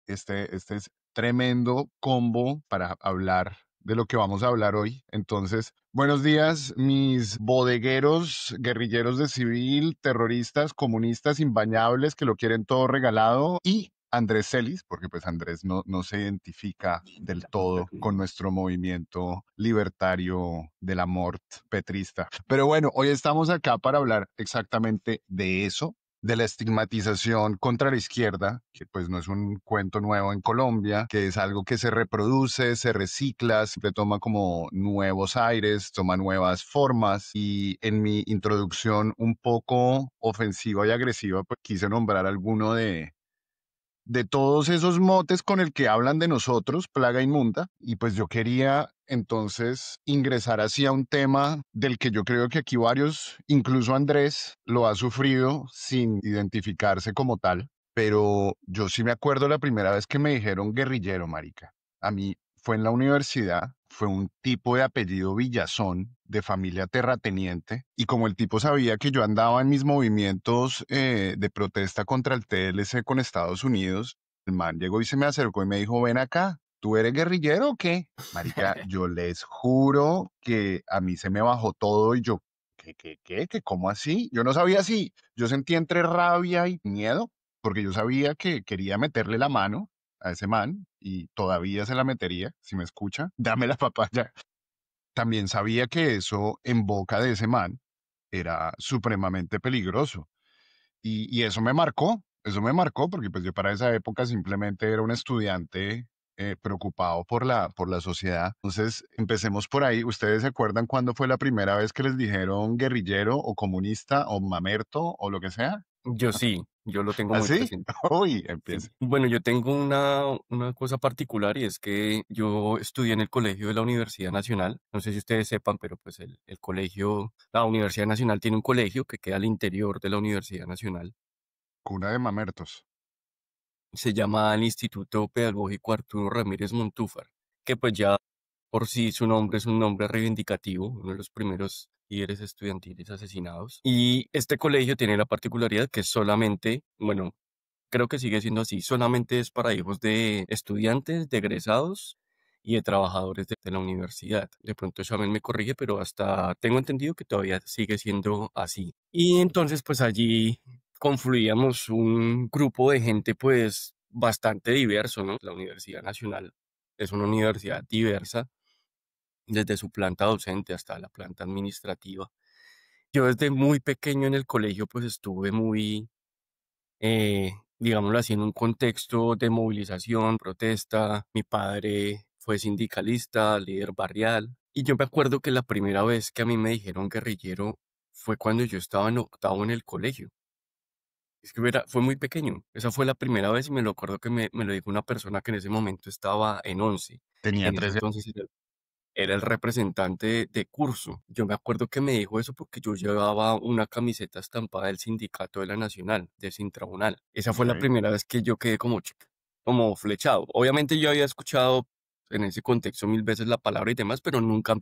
este es tremendo combo para hablar de lo que vamos a hablar hoy. Entonces, buenos días, mis bodegueros, guerrilleros de civil, terroristas, comunistas imbañables que lo quieren todo regalado y Andrés Celis, porque pues Andrés no se identifica del todo con nuestro movimiento libertario de la mort petrista. Pero bueno, hoy estamos acá para hablar exactamente de eso, de la estigmatización contra la izquierda, que pues no es un cuento nuevo en Colombia, que es algo que se reproduce, se recicla, siempre toma como nuevos aires, toma nuevas formas. Y en mi introducción un poco ofensiva y agresiva, pues quise nombrar alguno de todos esos motes con el que hablan de nosotros, plaga inmunda, y pues yo quería entonces ingresar así a un tema del que yo creo que aquí varios, incluso Andrés, lo ha sufrido sin identificarse como tal, pero yo sí me acuerdo la primera vez que me dijeron guerrillero, marica. A mí fue en la universidad, fue un tipo de apellido Villazón, de familia terrateniente, y como el tipo sabía que yo andaba en mis movimientos de protesta contra el TLC con Estados Unidos, el man llegó y se me acercó y me dijo, ven acá, ¿tú eres guerrillero o qué? Marica, yo les juro que a mí se me bajó todo y yo, ¿qué? ¿Cómo así? Yo no sabía si, yo sentí entre rabia y miedo, porque yo sabía que quería meterle la mano a ese man y todavía se la metería, si me escucha, dame la papaya. También sabía que eso en boca de ese man era supremamente peligroso y eso me marcó porque pues yo para esa época simplemente era un estudiante preocupado por la sociedad. Entonces, empecemos por ahí. ¿Ustedes se acuerdan cuándo fue la primera vez que les dijeron guerrillero o comunista o mamerto o lo que sea? Yo sí, yo lo tengo muy ¿Así? presente. Uy, Sí. empieza. Bueno, yo tengo una cosa particular y es que yo estudié en el colegio de la Universidad Nacional. No sé si ustedes sepan, pero pues el colegio, la Universidad Nacional tiene un colegio que queda al interior de la Universidad Nacional. Cuna de mamertos. Se llama el Instituto Pedagógico Arturo Ramírez Montúfar, que pues ya por sí su nombre es un nombre reivindicativo, uno de los primeros líderes estudiantiles asesinados. Y este colegio tiene la particularidad que solamente, bueno, creo que sigue siendo así, solamente es para hijos de estudiantes, de egresados y de trabajadores de la universidad. De pronto Shaman me corrige, pero hasta tengo entendido que todavía sigue siendo así. Y entonces pues allí confluíamos un grupo de gente pues bastante diverso, ¿no? La Universidad Nacional es una universidad diversa, desde su planta docente hasta la planta administrativa. Yo desde muy pequeño en el colegio pues estuve muy digámoslo así, en un contexto de movilización, protesta. Mi padre fue sindicalista, líder barrial. Y yo me acuerdo que la primera vez que a mí me dijeron guerrillero fue cuando yo estaba en octavo en el colegio. Es que fue muy pequeño. Esa fue la primera vez y me lo acuerdo que me lo dijo una persona que en ese momento estaba en 11. Tenía En ese 13. entonces era el representante de curso. Yo me acuerdo que me dijo eso porque yo llevaba una camiseta estampada del sindicato de la Nacional, del Sintrabunal. Esa fue la Ok. primera vez que yo quedé como, como flechado. Obviamente yo había escuchado en ese contexto mil veces la palabra y demás, pero nunca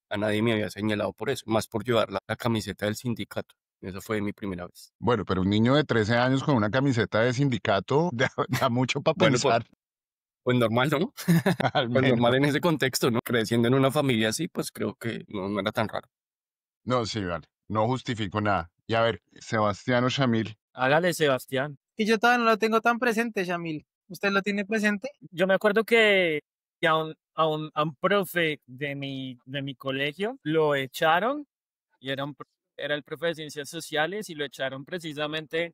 a nadie me había señalado por eso, más por llevar la camiseta del sindicato. Esa fue mi primera vez. Bueno, pero un niño de 13 años con una camiseta de sindicato da mucho para Bueno, pues, pensar, pues normal, ¿no? al Pues normal menos. en ese contexto, ¿no? Creciendo en una familia así, pues creo que no era tan raro. No, sí, vale. No justifico nada. Y a ver, Sebastián Shamil, Hágale, Sebastián. Y yo todavía no lo tengo tan presente, Shamil. ¿Usted lo tiene presente? Yo me acuerdo que a un profe de mi colegio lo echaron y era el profe de ciencias sociales y lo echaron precisamente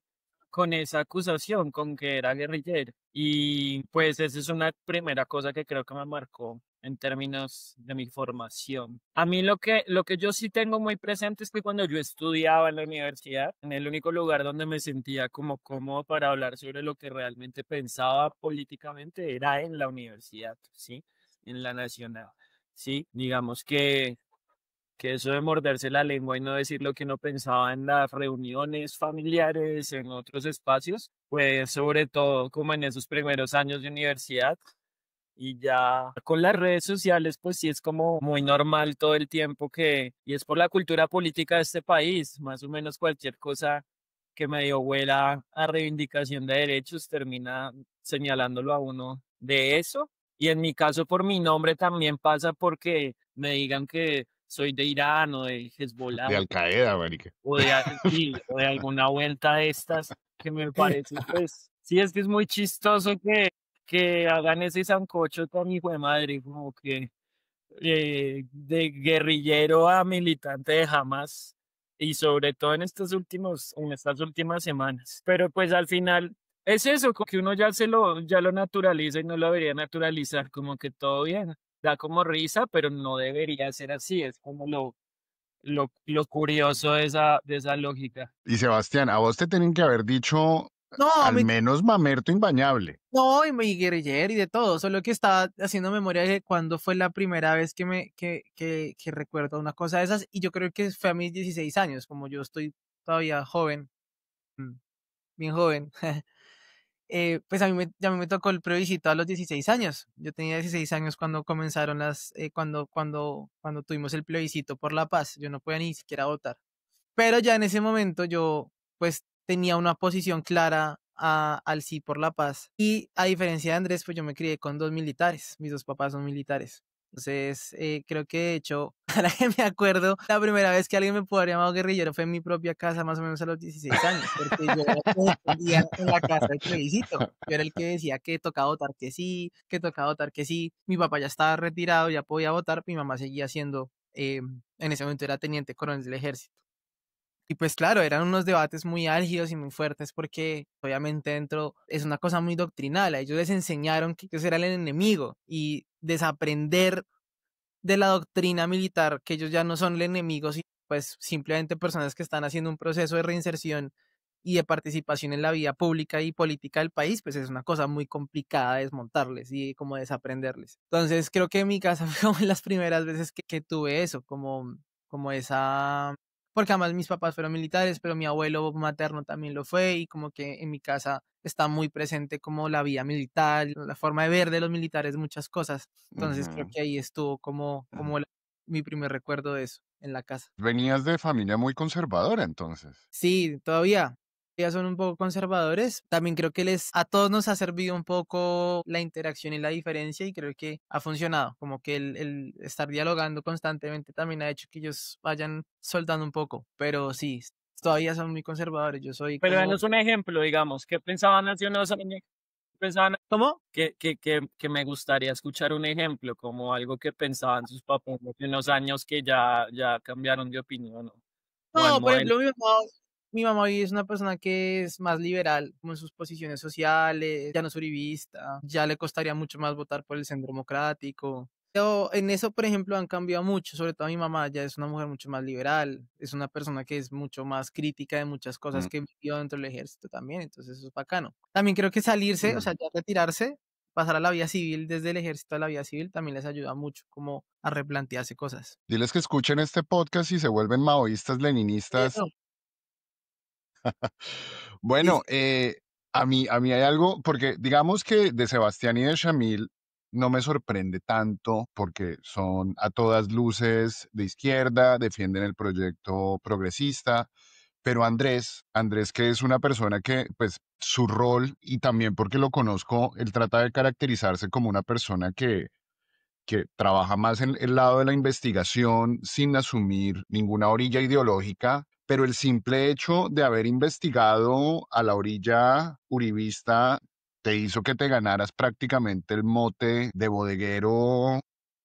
con esa acusación, con que era guerrillero. Y pues esa es una primera cosa que creo que me marcó en términos de mi formación. A mí lo que yo sí tengo muy presente es que cuando yo estudiaba en la universidad, en el único lugar donde me sentía como cómodo para hablar sobre lo que realmente pensaba políticamente era en la universidad, ¿sí? En la nacional, ¿sí? Digamos que eso de morderse la lengua y no decir lo que uno pensaba en las reuniones familiares, en otros espacios, pues sobre todo como en esos primeros años de universidad y ya con las redes sociales, pues sí es como muy normal todo el tiempo y es por la cultura política de este país, más o menos cualquier cosa que medio huela a reivindicación de derechos termina señalándolo a uno de eso. Y en mi caso, por mi nombre también pasa porque me digan que soy de Irán o de De Hezbollah Al Qaeda, marica. o sí, o de alguna vuelta de estas que me parece, pues, sí, es que es muy chistoso que hagan ese sancocho tan hijo de madre, como que de guerrillero a militante de Hamas y sobre todo en estas últimas semanas. Pero pues al final es eso, como que uno ya lo naturaliza y no lo debería naturalizar, como que todo bien, da como risa, pero no debería ser así, es como lo curioso de esa lógica. Y Sebastián, a vos te tienen que haber dicho No, al menos mamerto imbañable. no, y guerrillero y de todo, solo que estaba haciendo memoria de cuándo fue la primera vez que recuerdo una cosa de esas, y yo creo que fue a mis 16 años, como yo estoy todavía joven, mm, bien joven. Pues a mí me tocó el plebiscito a los 16 años. Yo tenía 16 años cuando comenzaron cuando tuvimos el plebiscito por la paz. Yo no podía ni siquiera votar. Pero ya en ese momento yo pues tenía una posición clara al sí por la paz. Y a diferencia de Andrés, pues yo me crié con dos militares. Mis dos papás son militares. Entonces, creo que de hecho, ahora que me acuerdo, la primera vez que alguien me pudo haber llamado guerrillero fue en mi propia casa, más o menos a los 16 años, porque yo era el que defendía en la casa del plebiscito. Yo era el que decía que tocaba votar que sí, que tocaba votar que sí. Mi papá ya estaba retirado, ya podía votar, mi mamá seguía siendo, en ese momento era teniente coronel del ejército. Y pues claro, eran unos debates muy álgidos y muy fuertes porque obviamente dentro es una cosa muy doctrinal. A ellos les enseñaron que ellos eran el enemigo y desaprender de la doctrina militar, que ellos ya no son el enemigo, sino pues simplemente personas que están haciendo un proceso de reinserción y de participación en la vida pública y política del país, pues es una cosa muy complicada de desmontarles y como desaprenderles. Entonces creo que en mi casa fue como las primeras veces que tuve eso, como esa porque además mis papás fueron militares, pero mi abuelo materno también lo fue y como que en mi casa está muy presente como la vida militar, la forma de ver de los militares, muchas cosas. Entonces creo Ujú. que ahí estuvo mi primer recuerdo de eso en la casa. Venías de familia muy conservadora, entonces. Sí, todavía. Ya son un poco conservadores. También creo que a todos nos ha servido un poco la interacción y la diferencia y creo que ha funcionado. Como que el estar dialogando constantemente también ha hecho que ellos vayan soltando un poco. Pero sí, todavía son muy conservadores. Yo soy Pero como... denos un ejemplo, digamos, ¿qué pensaban hace unos años? Pensaban ¿Cómo? que me gustaría escuchar un ejemplo, como algo que pensaban sus papás hace unos años que ya cambiaron de opinión o han No, por model. ejemplo, mi mamá hoy es una persona que es más liberal, como en sus posiciones sociales, ya no es uribista, ya le costaría mucho más votar por el centro democrático. Pero en eso, por ejemplo, han cambiado mucho, sobre todo mi mamá ya es una mujer mucho más liberal, es una persona que es mucho más crítica de muchas cosas que vivió dentro del ejército también, entonces eso es bacano. También creo que salirse, o sea, ya retirarse, pasar a la vida civil desde el ejército a la vida civil también les ayuda mucho como a replantearse cosas. Diles que escuchen este podcast y se vuelven maoístas, leninistas. Eso, sí, Bueno, sí. a mí hay algo, porque digamos que de Sebastián y de Shamil no me sorprende tanto porque son a todas luces de izquierda, defienden el proyecto progresista, pero Andrés que es una persona que, pues, su rol y también porque lo conozco, él trata de caracterizarse como una persona que trabaja más en el lado de la investigación sin asumir ninguna orilla ideológica, pero el simple hecho de haber investigado a la orilla uribista te hizo que te ganaras prácticamente el mote de bodeguero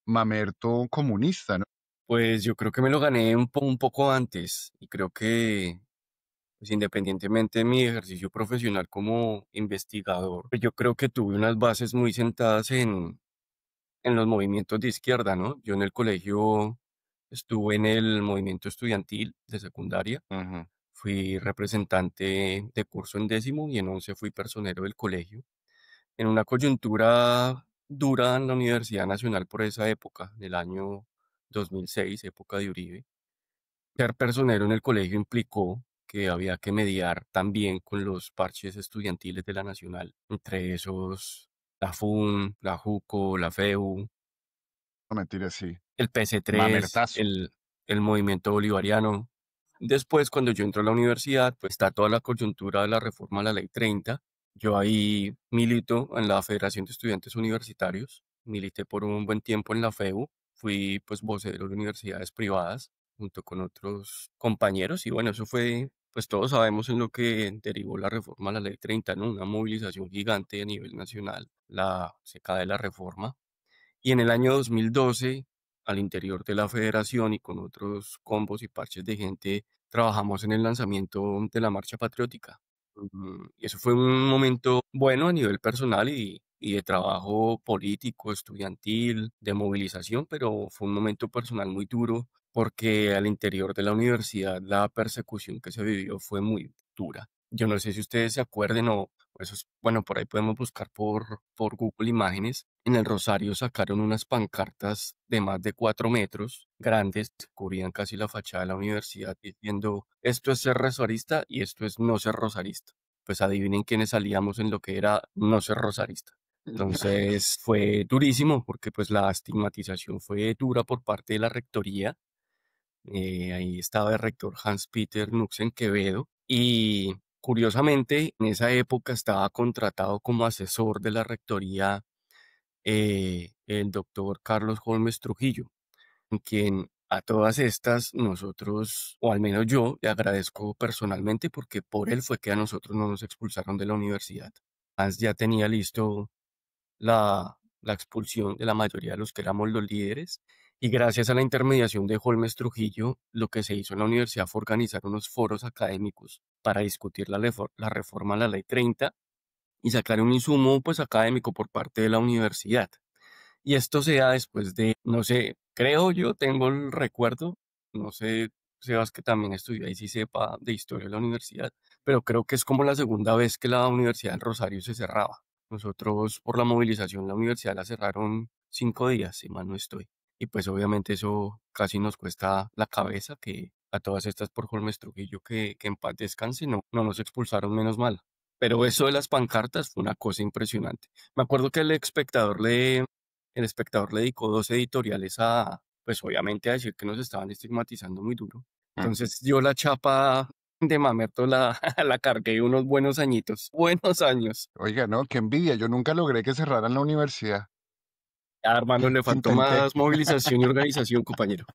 mamerto comunista, ¿no? Pues yo creo que me lo gané un poco antes y creo que pues independientemente de mi ejercicio profesional como investigador, pues yo creo que tuve unas bases muy sentadas en los movimientos de izquierda, ¿no? Yo en el colegio estuve en el movimiento estudiantil de secundaria, Ujú. fui representante de curso en décimo y en 11 fui personero del colegio. En una coyuntura dura en la Universidad Nacional por esa época, del año 2006, época de Uribe, ser personero en el colegio implicó que había que mediar también con los parches estudiantiles de la Nacional, entre esos la FUN, la JUCO, la FEU, No mentiras, sí. el PC3, Mamertazo. el movimiento bolivariano. Después, cuando yo entro a la universidad, pues está toda la coyuntura de la reforma a la Ley 30 Yo ahí milito en la Federación de Estudiantes Universitarios, milité por un buen tiempo en la FEU, fui pues vocero de universidades privadas junto con otros compañeros y bueno, eso fue, pues todos sabemos en lo que derivó la reforma a la Ley 30, ¿no? Una movilización gigante a nivel nacional, se cae la reforma. Y en el año 2012, al interior de la federación y con otros combos y parches de gente, trabajamos en el lanzamiento de la Marcha Patriótica. Y eso fue un momento bueno a nivel personal y de trabajo político, estudiantil, de movilización, pero fue un momento personal muy duro porque al interior de la universidad la persecución que se vivió fue muy dura. Yo no sé si ustedes se acuerden o eso es, bueno, por ahí podemos buscar por Google Imágenes. En el Rosario sacaron unas pancartas de más de 4 metros, grandes, cubrían casi la fachada de la universidad, diciendo, esto es ser rosarista y esto es no ser rosarista. Pues adivinen quiénes salíamos en lo que era no ser rosarista. Entonces fue durísimo porque pues la estigmatización fue dura por parte de la rectoría. Ahí estaba el rector Hans-Peter Nuxen Quevedo y curiosamente en esa época estaba contratado como asesor de la rectoría el doctor Carlos Holmes Trujillo, en quien a todas estas nosotros, o al menos yo, le agradezco personalmente porque por él fue que a nosotros no nos expulsaron de la universidad. Hans ya tenía listo la expulsión de la mayoría de los que éramos los líderes. Y gracias a la intermediación de Holmes Trujillo, lo que se hizo en la universidad fue organizar unos foros académicos para discutir la reforma a la Ley 30 y sacar un insumo pues académico por parte de la universidad. Y esto se da después de, no sé, creo yo, tengo el recuerdo, no sé, Sebas que también estudió ahí, sí sepa de historia de la universidad, pero creo que es como la segunda vez que la Universidad del Rosario se cerraba. Nosotros por la movilización la universidad la cerraron 5 días, si mal no estoy. Y pues obviamente eso casi nos cuesta la cabeza, que a todas estas por Holmes Trujillo que en paz descanse, no nos expulsaron menos mal. Pero eso de las pancartas fue una cosa impresionante. Me acuerdo que el espectador le dedicó 2 editoriales pues obviamente a decir que nos estaban estigmatizando muy duro. Entonces yo la chapa de Mamerto la cargué unos buenos añitos, buenos años. Oiga, no, qué envidia. Yo nunca logré que cerraran la universidad. Ya, hermano, le faltó Intenté. más movilización y organización, compañero.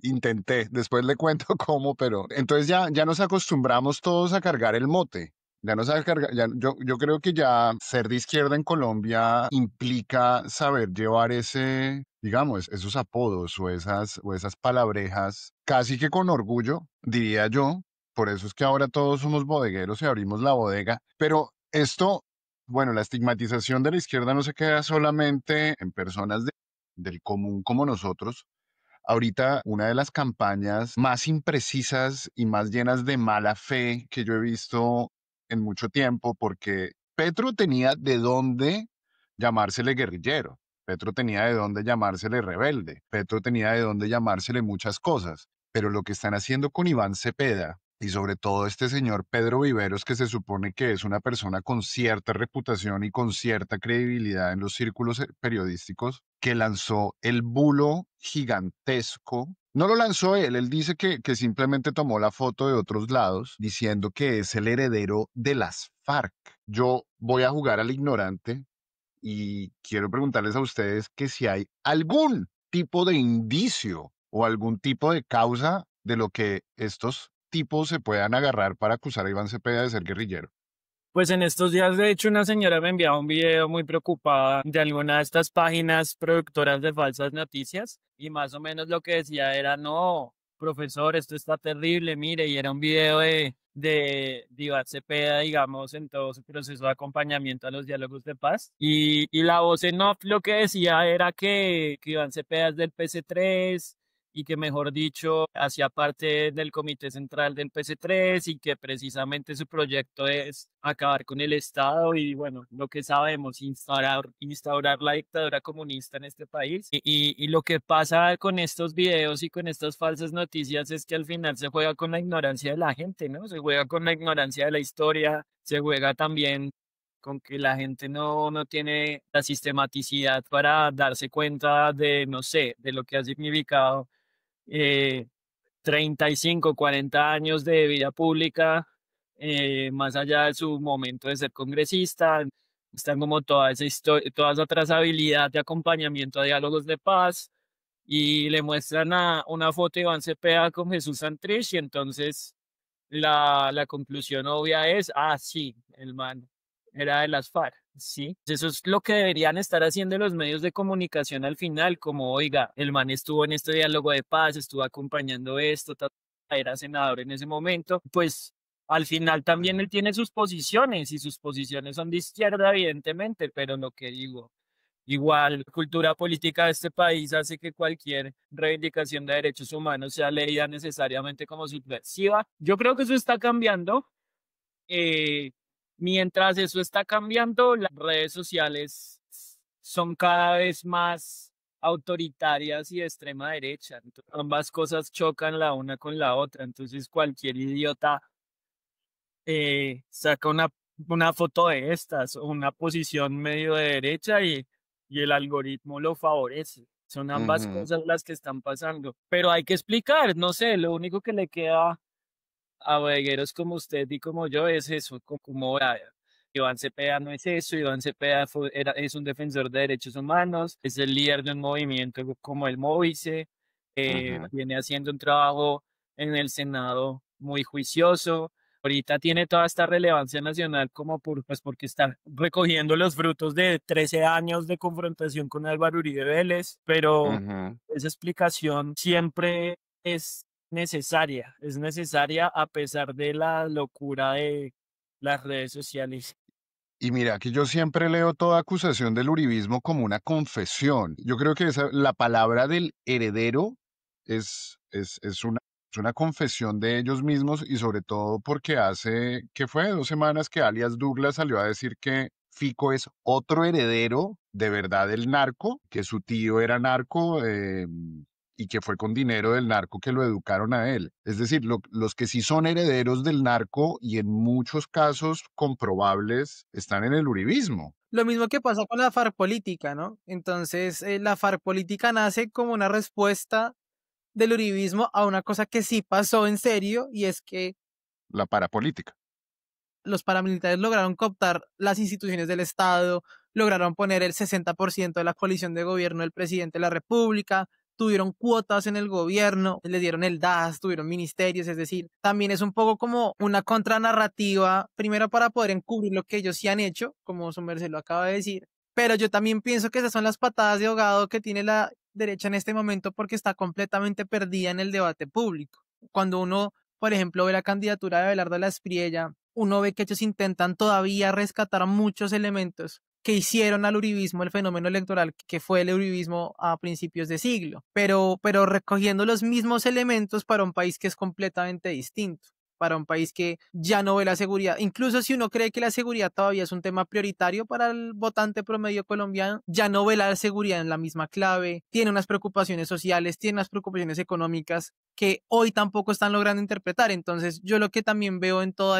Intenté, después le cuento cómo, pero entonces ya nos acostumbramos todos a cargar el mote. Ya nos a cargar, yo creo que ya ser de izquierda en Colombia implica saber llevar ese, digamos, esos apodos o esas palabrejas casi que con orgullo, diría yo. Por eso es que ahora todos somos bodegueros y abrimos la bodega. Pero esto, bueno, la estigmatización de la izquierda no se queda solamente en personas del común como nosotros. Ahorita, una de las campañas más imprecisas y más llenas de mala fe que yo he visto en mucho tiempo, porque Petro tenía de dónde llamársele guerrillero, Petro tenía de dónde llamársele rebelde, Petro tenía de dónde llamársele muchas cosas, pero lo que están haciendo con Iván Cepeda y sobre todo este señor Pedro Viveros, que se supone que es una persona con cierta reputación y con cierta credibilidad en los círculos periodísticos, que lanzó el bulo gigantesco. No lo lanzó él dice que simplemente tomó la foto de otros lados diciendo que es el heredero de las FARC. Yo voy a jugar al ignorante y quiero preguntarles a ustedes que si hay algún tipo de indicio o algún tipo de causa de lo que estos tipos se puedan agarrar para acusar a Iván Cepeda de ser guerrillero. Pues en estos días, de hecho, una señora me enviaba un video muy preocupada de alguna de estas páginas productoras de falsas noticias y más o menos lo que decía era, no, profesor, esto está terrible, mire, y era un video de Iván Cepeda, digamos, en todo su proceso de acompañamiento a los diálogos de paz. Y la voz en off lo que decía era que Iván Cepeda es del PC3 y que mejor dicho hacía parte del comité central del PC3 y que precisamente su proyecto es acabar con el Estado y bueno, lo que sabemos, instaurar la dictadura comunista en este país. Y lo que pasa con estos videos y con estas falsas noticias es que al final se juega con la ignorancia de la gente, ¿no? Se juega con la ignorancia de la historia, se juega también con que la gente no tiene la sistematicidad para darse cuenta de, no sé, de lo que ha significado eh, 35, 40 años de vida pública más allá de su momento de ser congresista, están como toda esa historia, toda esa trazabilidad de acompañamiento a diálogos de paz y le muestran una foto de Iván Cepeda con Jesús Santrich y entonces la conclusión obvia es, sí, el man era de las FARC, ¿sí? Eso es lo que deberían estar haciendo los medios de comunicación al final, como, oiga, el man estuvo en este diálogo de paz, estuvo acompañando esto, era senador en ese momento, pues al final también él tiene sus posiciones y sus posiciones son de izquierda, evidentemente, pero lo que digo, igual, cultura política de este país hace que cualquier reivindicación de derechos humanos sea leída necesariamente como subversiva. Yo creo que eso está cambiando. Eh, Mientras eso está cambiando, las redes sociales son cada vez más autoritarias y de extrema derecha. Entonces, ambas cosas chocan la una con la otra. Entonces, cualquier idiota saca una foto de estas o una posición medio de derecha y el algoritmo lo favorece. Son ambas Ujú. cosas las que están pasando. Pero hay que explicar, no sé, lo único que le queda a bodegueros como usted y como yo es eso, como Iván Cepeda no es eso, Iván Cepeda es un defensor de derechos humanos, es el líder de un movimiento como el Móvice, Ujú. viene haciendo un trabajo en el Senado muy juicioso. Ahorita tiene toda esta relevancia nacional como pues porque está recogiendo los frutos de 13 años de confrontación con Álvaro Uribe Vélez, pero Ujú. esa explicación siempre es necesaria a pesar de la locura de las redes sociales. Y mira, que yo siempre leo toda acusación del uribismo como una confesión. Yo creo que la palabra del heredero es una confesión de ellos mismos y sobre todo porque hace, ¿qué fue? 2 semanas que alias Douglas salió a decir que Fico es otro heredero de verdad del narco, que su tío era narco, y que fue con dinero del narco que lo educaron a él. Es decir, los que sí son herederos del narco y en muchos casos comprobables están en el uribismo. Lo mismo que pasa con la FARC política, ¿no? Entonces, la FARC política nace como una respuesta del uribismo a una cosa que sí pasó en serio, y es que La parapolítica. los paramilitares lograron cooptar las instituciones del Estado, lograron poner el 60% de la coalición de gobierno del presidente de la República, tuvieron cuotas en el gobierno, le dieron el DAS, tuvieron ministerios, es decir, también es un poco como una contranarrativa, primero para poder encubrir lo que ellos sí han hecho, como su merced lo acaba de decir, pero yo también pienso que esas son las patadas de ahogado que tiene la derecha en este momento porque está completamente perdida en el debate público. Cuando uno, por ejemplo, ve la candidatura de Abelardo de la Espriella, uno ve que ellos intentan todavía rescatar muchos elementos que hicieron al uribismo el fenómeno electoral que fue el uribismo a principios de siglo, pero recogiendo los mismos elementos para un país que es completamente distinto, para un país que ya no ve la seguridad. Incluso si uno cree que la seguridad todavía es un tema prioritario para el votante promedio colombiano, ya no ve la seguridad en la misma clave, tiene unas preocupaciones sociales, tiene unas preocupaciones económicas que hoy tampoco están logrando interpretar. Entonces, yo lo que también veo en todo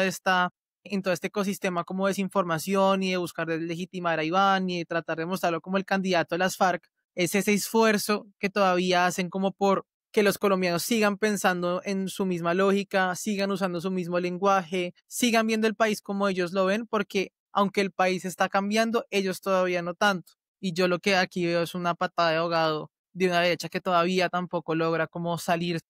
este ecosistema como desinformación y de buscar deslegitimar a Iván y de tratar de mostrarlo como el candidato de las FARC, es ese esfuerzo que todavía hacen como por que los colombianos sigan pensando en su misma lógica, sigan usando su mismo lenguaje, sigan viendo el país como ellos lo ven, porque aunque el país está cambiando, ellos todavía no tanto. Y yo lo que aquí veo es una patada de ahogado de una derecha que todavía tampoco logra como salir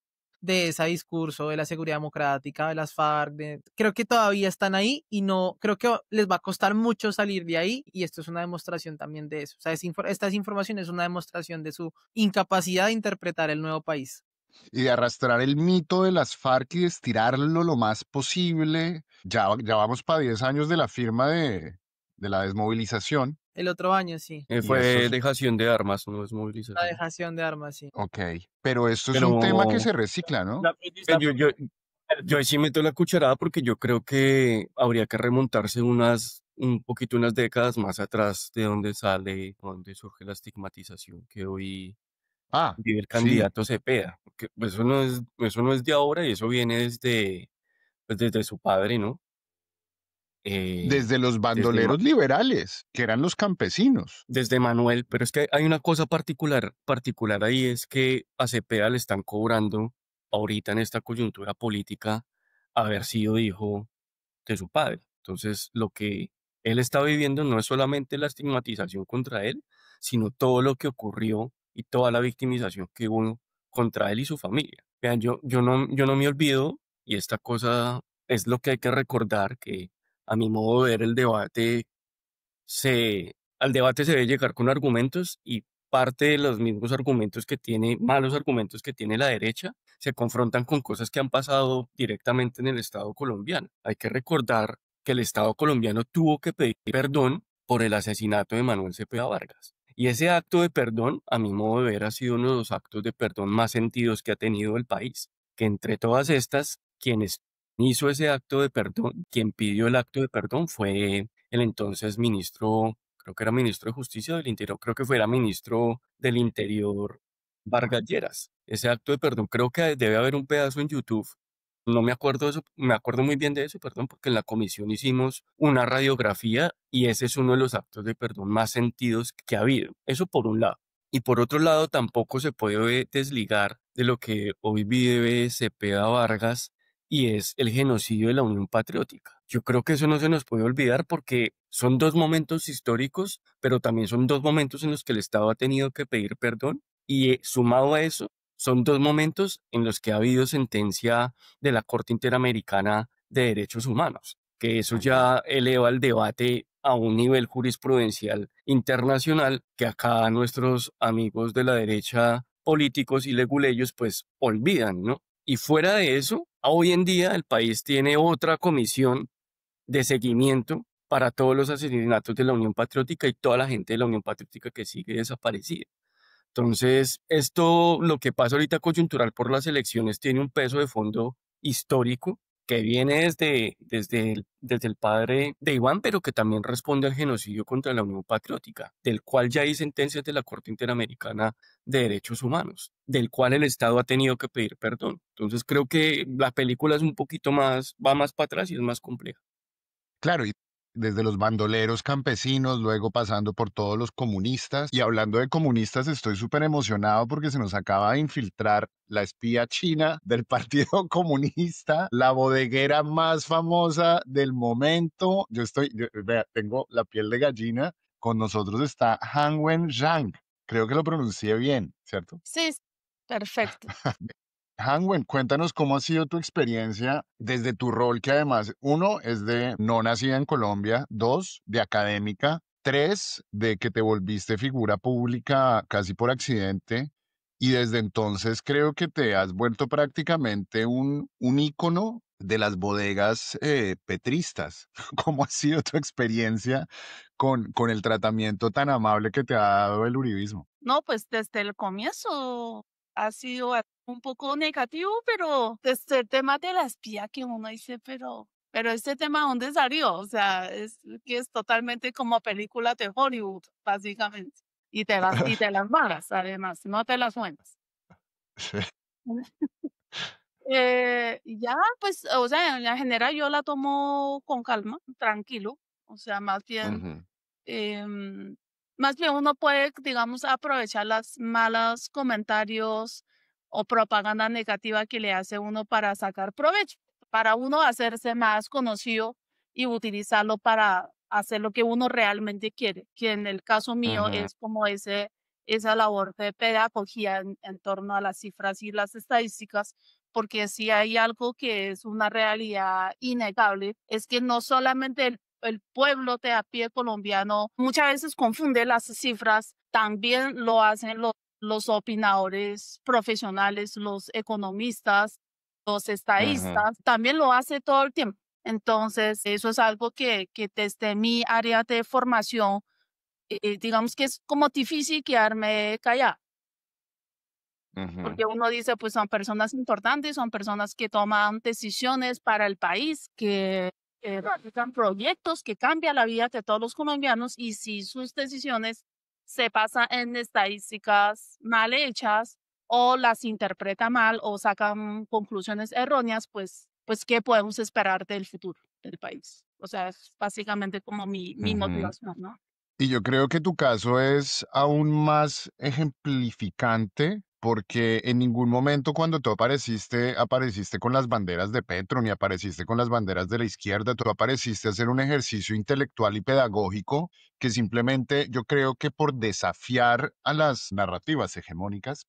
de ese discurso de la seguridad democrática, de las FARC, creo que todavía están ahí y no, creo que les va a costar mucho salir de ahí y esto es una demostración también de eso. O sea, esta información es una demostración de su incapacidad de interpretar el nuevo país. Y de arrastrar el mito de las FARC y de estirarlo lo más posible. Ya vamos para 10 años de la firma de la desmovilización. El otro año, sí, Y esto Fue es, dejación de armas, no es la movilización. dejación de armas, sí. ok, pero esto es un tema que Pero se recicla, ¿no? La ministra yo ahí sí meto la cucharada porque yo creo que habría que remontarse un poquito unas décadas más atrás de donde sale, donde surge la estigmatización que hoy Ah, vive el sí, candidato Cepeda. Porque eso no es de ahora y eso viene pues desde su padre, ¿no? Eh, desde los desde, Ma- bandoleros liberales, que eran los campesinos. desde Manuel, pero es que hay una cosa particular ahí, es que a Cepeda le están cobrando ahorita en esta coyuntura política haber sido hijo de su padre. Entonces, lo que él está viviendo no es solamente la estigmatización contra él, sino todo lo que ocurrió y toda la victimización que hubo contra él y su familia. Vean, yo no me olvido, y esta cosa es lo que hay que recordar, que a mi modo de ver el debate al debate se debe llegar con argumentos y parte de los mismos argumentos que tiene, malos argumentos que tiene la derecha, se confrontan con cosas que han pasado directamente en el Estado colombiano. Hay que recordar que el Estado colombiano tuvo que pedir perdón por el asesinato de Manuel Cepeda Vargas. Y ese acto de perdón, a mi modo de ver, ha sido uno de los actos de perdón más sentidos que ha tenido el país. Que entre todas estas, quienes hizo ese acto de perdón, quien pidió el acto de perdón fue el entonces ministro, creo que era ministro de Justicia o del Interior, creo que fuera ministro del Interior, Vargas Lleras. Ese acto de perdón, creo que debe haber un pedazo en YouTube. No me acuerdo de eso, me acuerdo muy bien de eso, perdón, porque en la comisión hicimos una radiografía y ese es uno de los actos de perdón más sentidos que ha habido. Eso por un lado. Y por otro lado, tampoco se puede desligar de lo que hoy vive Cepeda Vargas y es el genocidio de la Unión Patriótica. Yo creo que eso no se nos puede olvidar porque son dos momentos históricos, pero también son dos momentos en los que el Estado ha tenido que pedir perdón y sumado a eso, son dos momentos en los que ha habido sentencia de la Corte Interamericana de Derechos Humanos, que eso ya eleva el debate a un nivel jurisprudencial internacional que acá nuestros amigos de la derecha políticos y leguleyos pues olvidan, ¿no? Y fuera de eso, hoy en día el país tiene otra comisión de seguimiento para todos los asesinatos de la Unión Patriótica y toda la gente de la Unión Patriótica que sigue desaparecida. Entonces, esto, lo que pasa ahorita coyuntural por las elecciones, tiene un peso de fondo histórico que viene desde el padre de Iván, pero que también responde al genocidio contra la Unión Patriótica, del cual ya hay sentencias de la Corte Interamericana de Derechos Humanos, del cual el Estado ha tenido que pedir perdón. Entonces, creo que la película es un poquito más, va más para atrás y es más compleja. Claro, y desde los bandoleros campesinos, luego pasando por todos los comunistas. Y hablando de comunistas, estoy súper emocionado porque se nos acaba de infiltrar la espía china del Partido Comunista, la bodeguera más famosa del momento. Vea, tengo la piel de gallina. Con nosotros está Han Wen-Zhang. Creo que lo pronuncié bien, ¿cierto? Sí, perfecto. Hanwen, cuéntanos cómo ha sido tu experiencia desde tu rol, que además, uno, es de no nacida en Colombia, dos, de académica, tres, de que te volviste figura pública casi por accidente, y desde entonces creo que te has vuelto prácticamente un ícono de las bodegas petristas. ¿Cómo ha sido tu experiencia con el tratamiento tan amable que te ha dado el uribismo? No, pues desde el comienzo ha sido un poco negativo, pero desde el tema de la espía que uno dice, pero este tema, ¿dónde salió? O sea, es que es totalmente como película de Hollywood, básicamente. Y te las malas, además, no te las buenas. Sí. Ya, pues, o sea, en la general yo la tomo con calma, tranquilo. O sea, Ujú. em, más bien uno puede, digamos, aprovechar las malas comentarios o propaganda negativa que le hace uno para sacar provecho, para uno hacerse más conocido y utilizarlo para hacer lo que uno realmente quiere, que en el caso mío Ujú. es como esa labor de pedagogía en torno a las cifras y las estadísticas, porque si hay algo que es una realidad innegable, es que no solamente el pueblo de a pie colombiano muchas veces confunde las cifras, también lo hacen los opinadores profesionales, los economistas, los Ujú. estadistas, también lo hace todo el tiempo. Entonces, eso es algo que desde mi área de formación, digamos que es como difícil quedarme callada, Ujú. porque uno dice, pues son personas importantes, son personas que toman decisiones para el país, que realizan proyectos que cambian la vida de todos los colombianos y si sus decisiones se basan en estadísticas mal hechas o las interpreta mal o sacan conclusiones erróneas, pues ¿qué podemos esperar del futuro del país? O sea, es básicamente como mi Ujú. motivación, ¿no? Y yo creo que tu caso es aún más ejemplificante porque en ningún momento cuando tú apareciste con las banderas de Petro, ni apareciste con las banderas de la izquierda, tú apareciste a hacer un ejercicio intelectual y pedagógico que simplemente yo creo que por desafiar a las narrativas hegemónicas,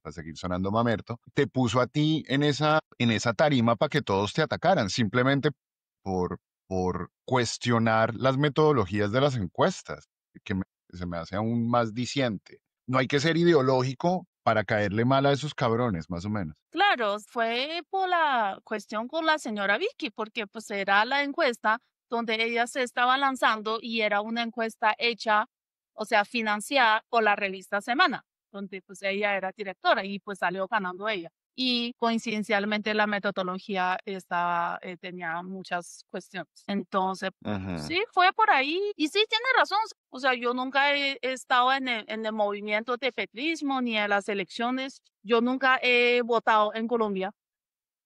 para seguir sonando mamerto, te puso a ti en esa tarima para que todos te atacaran, simplemente por, por cuestionar las metodologías de las encuestas, se me hace aún más diciente. No hay que ser ideológico para caerle mal a esos cabrones, más o menos. Claro, fue por la cuestión con la señora Vicky, porque pues era la encuesta donde ella se estaba lanzando y era una encuesta hecha, o sea, financiada por la revista Semana, donde pues ella era directora y pues salió ganando ella. Y coincidencialmente la metodología tenía muchas cuestiones. Entonces, Ajá. sí, fue por ahí. Y sí, tiene razón. O sea, yo nunca he estado en el movimiento de petrismo ni en las elecciones. Yo nunca he votado en Colombia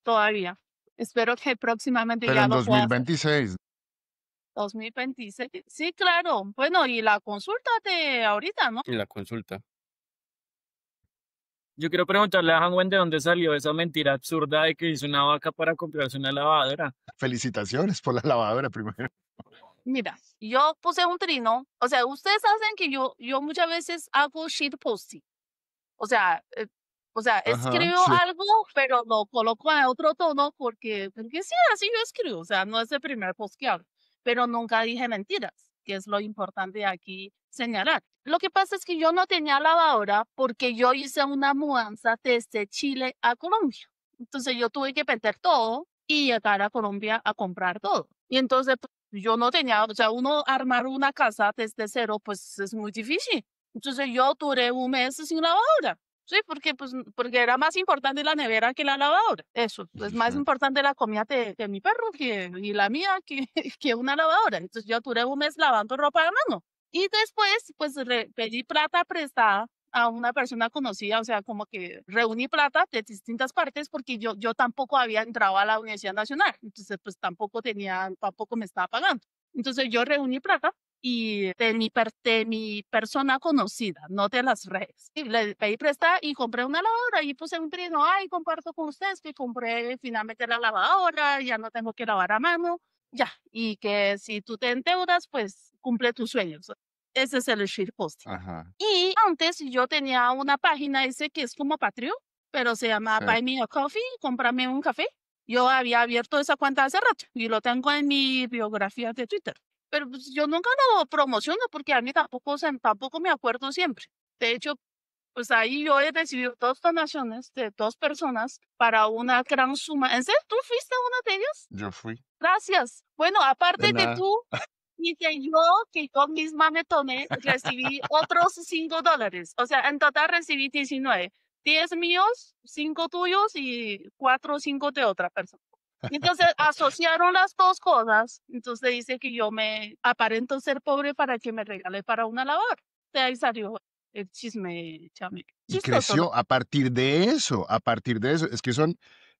todavía. Espero que próximamente Pero ya en lo pueda hacer. 2026, 2026. Sí, claro. Bueno, y la consulta de ahorita, ¿no? Y la consulta. Yo quiero preguntarle a Hanwen de dónde salió esa mentira absurda de que hizo una vaca para comprarse una lavadora. felicitaciones por la lavadora primero. Mira, yo puse un trino. O sea, ustedes saben que yo muchas veces hago shitposting. O sea, Ajá, escribo sí. algo, pero lo coloco en otro tono porque sí, así yo escribo. O sea, no es el primer post que hago, pero nunca dije mentiras, que es lo importante aquí señalar. Lo que pasa es que yo no tenía lavadora porque yo hice una mudanza desde Chile a Colombia. Entonces yo tuve que vender todo y llegar a Colombia a comprar todo. Y entonces pues, yo no tenía, o sea, uno armar una casa desde cero, pues es muy difícil. Entonces yo duré un mes sin lavadora. Sí, porque era más importante la nevera que la lavadora. Eso, es más Sí. importante la comida de mi perro y la mía que, que una lavadora. Entonces yo duré un mes lavando ropa de mano. Y después, pues pedí plata prestada a una persona conocida, o sea, como que reuní plata de distintas partes porque yo tampoco había entrado a la Universidad Nacional. Entonces, pues tampoco me estaba pagando. Entonces yo reuní plata y de mi persona conocida, no de las redes. Y le pedí prestar y compré una lavadora y puse un trino, ay, comparto con ustedes que compré finalmente la lavadora, ya no tengo que lavar a mano, ya. Y que si tú te endeudas, pues cumple tus sueños. Ese es el shitposting. Ajá, Y antes yo tenía una página ese que es como Patreon, pero se llama sí. Buy Me a Coffee, cómprame un café. Yo había abierto esa cuenta hace rato y lo tengo en mi biografía de Twitter. Pero pues, yo nunca lo promociono porque a mí tampoco me acuerdo siempre. De hecho, pues ahí yo he recibido 2 donaciones de 2 personas para una gran suma. ¿En serio? ¿Tú fuiste uno de ellos? Yo fui. Gracias. Bueno, De aparte de nada. tú, dice yo que yo misma me tomé, recibí otros $5. O sea, en total recibí 19. 10 míos, 5 tuyos y 4 o 5 de otra persona. Entonces asociaron las dos cosas. Entonces dice que yo me aparento ser pobre para que me regale para una labor. De ahí salió el chisme, chame. Y Chistoso, ¿no? creció a partir de eso, a partir de eso. Es que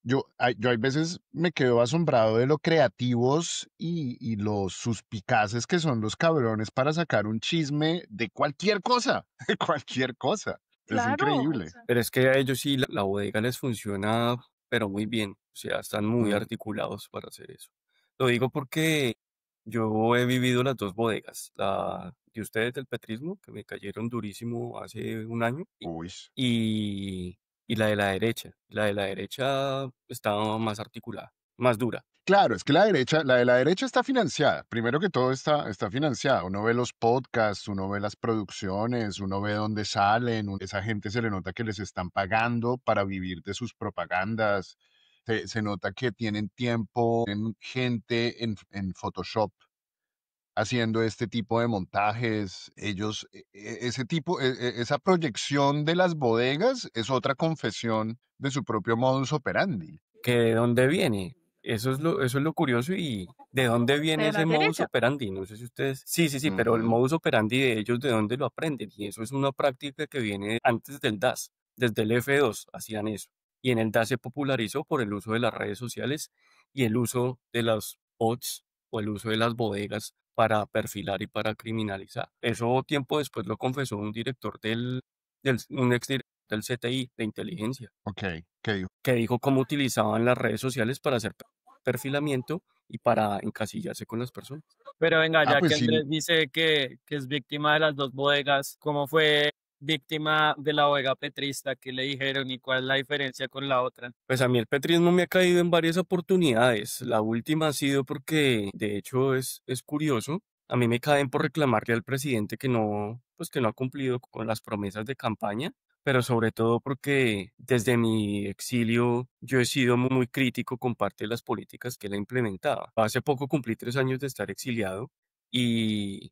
yo hay veces me quedo asombrado de lo creativos y lo suspicaces que son los cabrones para sacar un chisme de cualquier cosa, de cualquier cosa. Es Claro. O increíble. sea, Pero es que a ellos sí la bodega les funciona, pero muy bien. O sea, están muy Mm. articulados para hacer eso. Lo digo porque yo he vivido las dos bodegas. La de ustedes del petrismo, que me cayeron durísimo hace un año, Uy. y la de la derecha. La de la derecha estaba más articulada, más dura. Claro, es que la de la derecha está financiada. Primero que todo está financiada. Uno ve los podcasts, uno ve las producciones, uno ve dónde salen. Esa gente se le nota que les están pagando para vivir de sus propagandas. Se nota que tienen tiempo, tienen gente en Photoshop haciendo este tipo de montajes. Ellos, ese tipo, esa proyección de las bodegas es otra confesión de su propio modus operandi. ¿Que de dónde viene? Eso es lo curioso y ¿de dónde viene de la ese modus derecha. operandi? No sé si ustedes... Sí, sí, sí, pero el Ujú. modus operandi de ellos, ¿de dónde lo aprenden? Y eso es una práctica que viene antes del DAS. Desde el F2 hacían eso. Y en el DAS se popularizó por el uso de las redes sociales y el uso de los bots o el uso de las bodegas para perfilar y para criminalizar. Eso tiempo después lo confesó un director un exdirector del CTI, de inteligencia, Ok, ¿qué dijo? que dijo cómo utilizaban las redes sociales para hacer perfilamiento y para encasillarse con las personas. Pero venga, Ah, ya que pues sí, Andrés dice que es víctima de las dos bodegas, ¿cómo fue víctima de la bodega petrista? ¿Qué le dijeron y cuál es la diferencia con la otra? Pues a mí el petrismo me ha caído en varias oportunidades. La última ha sido porque, de hecho, es curioso. A mí me caen por reclamarle al presidente que no, pues que no ha cumplido con las promesas de campaña, pero sobre todo porque desde mi exilio yo he sido muy crítico con parte de las políticas que él ha implementado. Hace poco cumplí 3 años de estar exiliado y